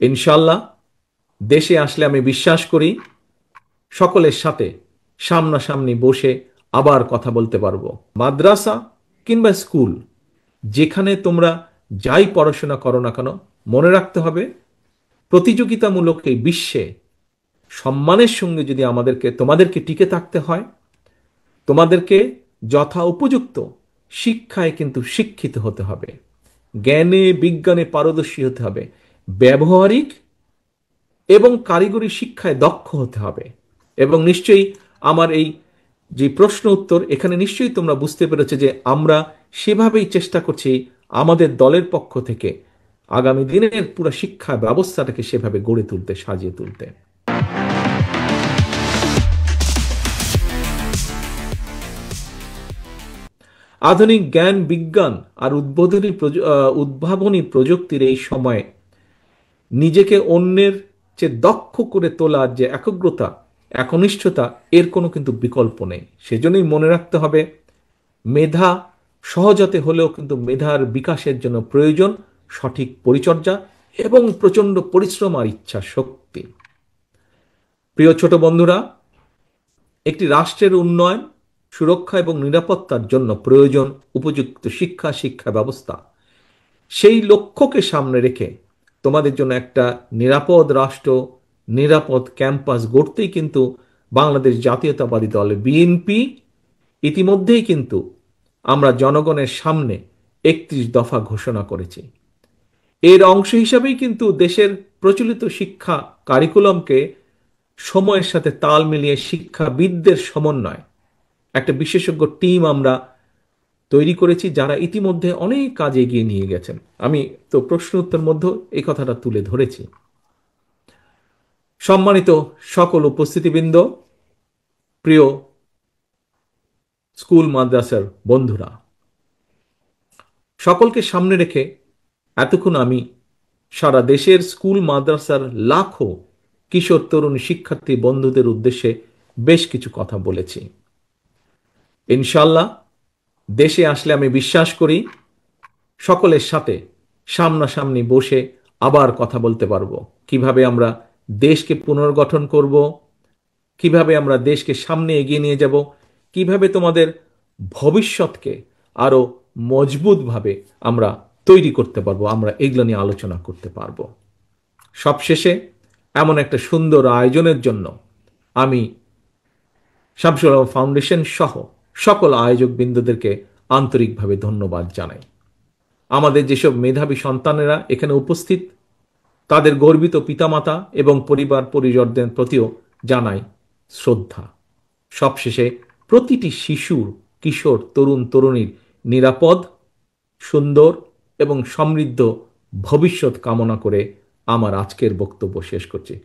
ইনশাল্লাহ দেশে আসলে আমি বিশ্বাস করি সকলের সাথে সামনাসামনি বসে আবার কথা বলতে পারবো। মাদ্রাসা কিংবা স্কুল, যেখানে তোমরা যাই পড়াশোনা করো না কেন, মনে রাখতে হবে প্রতিযোগিতামূলক এই বিশ্বে সম্মানের সঙ্গে যদি তোমাদেরকে টিকে থাকতে হয়, তোমাদেরকে যথা উপযুক্ত শিক্ষায় কিন্তু শিক্ষিত হতে হবে, জ্ঞানে বিজ্ঞানে পারদর্শী হতে হবে, ব্যবহারিক এবং কারিগরি শিক্ষায় দক্ষ হতে হবে। এবং নিশ্চয়ই আমার এই যে প্রশ্ন উত্তর, এখানে নিশ্চয়ই তোমরা বুঝতে পেরেছো যে আমরা সেভাবেই চেষ্টা করছি আমাদের দলের পক্ষ থেকে আগামী দিনের পুরো শিক্ষা ব্যবস্থাটাকে সেভাবে গড়ে তুলতে, সাজিয়ে তুলতে। আধুনিক জ্ঞান বিজ্ঞান আর উদ্ভাবনী প্রযুক্তির এই সময়ে নিজেকে অন্যের চেয়ে দক্ষ করে তোলার যে একগ্রতা, একনিষ্ঠতা, এর কোনো কিন্তু বিকল্প নেই। সেজন্যই মনে রাখতে হবে মেধা সহজতে হলেও কিন্তু মেধার বিকাশের জন্য প্রয়োজন সঠিক পরিচর্যা এবং প্রচণ্ড পরিশ্রম আর ইচ্ছা শক্তি। প্রিয় ছোট বন্ধুরা, একটি রাষ্ট্রের উন্নয়ন, সুরক্ষা এবং নিরাপত্তার জন্য প্রয়োজন উপযুক্ত শিক্ষা ব্যবস্থা। সেই লক্ষ্যকে সামনে রেখে তোমাদের জন্য একটা নিরাপদ রাষ্ট্র, নিরাপদ ক্যাম্পাস গড়তেই কিন্তু বাংলাদেশ জাতীয়তাবাদী দল বিএনপি ইতিমধ্যেই কিন্তু আমরা জনগণের সামনে 31 দফা ঘোষণা করেছি। এর অংশ হিসাবেই কিন্তু দেশের প্রচলিত শিক্ষা কারিকুলামকে সময়ের সাথে তাল মিলিয়ে শিক্ষাবিদদের সমন্বয় একটা বিশেষজ্ঞ টিম আমরা তৈরি করেছি, যারা ইতিমধ্যে অনেক কাজ এগিয়ে নিয়ে গেছেন। আমি তো প্রশ্ন উত্তর মধ্যে এই কথাটা তুলে ধরেছি। সম্মানিত সকল উপস্থিতিবৃন্দ, প্রিয় স্কুল মাদ্রাসার বন্ধুরা, সকলকে সামনে রেখে এতক্ষণ আমি সারা দেশের স্কুল মাদ্রাসার লাখো কিশোর তরুণ শিক্ষার্থী বন্ধুদের উদ্দেশ্যে বেশ কিছু কথা বলেছি। ইনশাল্লাহ দেশে আসলে আমি বিশ্বাস করি সকলের সাথে সামনাসামনি বসে আবার কথা বলতে পারবো, কিভাবে আমরা দেশকে পুনর্গঠন করব, কিভাবে আমরা দেশকে সামনে এগিয়ে নিয়ে যাব, কিভাবে তোমাদের ভবিষ্যৎকে আরো মজবুতভাবে আমরা তৈরি করতে পারবো, আমরা এগুলো নিয়ে আলোচনা করতে পারবো। সবশেষে এমন একটা সুন্দর আয়োজনের জন্য আমি শামসুল আলম ফাউন্ডেশন সহ সকল আয়োজক বৃন্দদেরকে আন্তরিকভাবে ধন্যবাদ জানাই। আমাদের যেসব মেধাবী সন্তানেরা এখানে উপস্থিত, তাদের গর্বিত পিতামাতা এবং পরিবার পরিজনদের প্রতিও জানাই শ্রদ্ধা। সবশেষে প্রতিটি শিশুর, কিশোর, তরুণ তরুণীর নিরাপদ, সুন্দর এবং সমৃদ্ধ ভবিষ্যৎ কামনা করে আমার আজকের বক্তব্য শেষ করছি।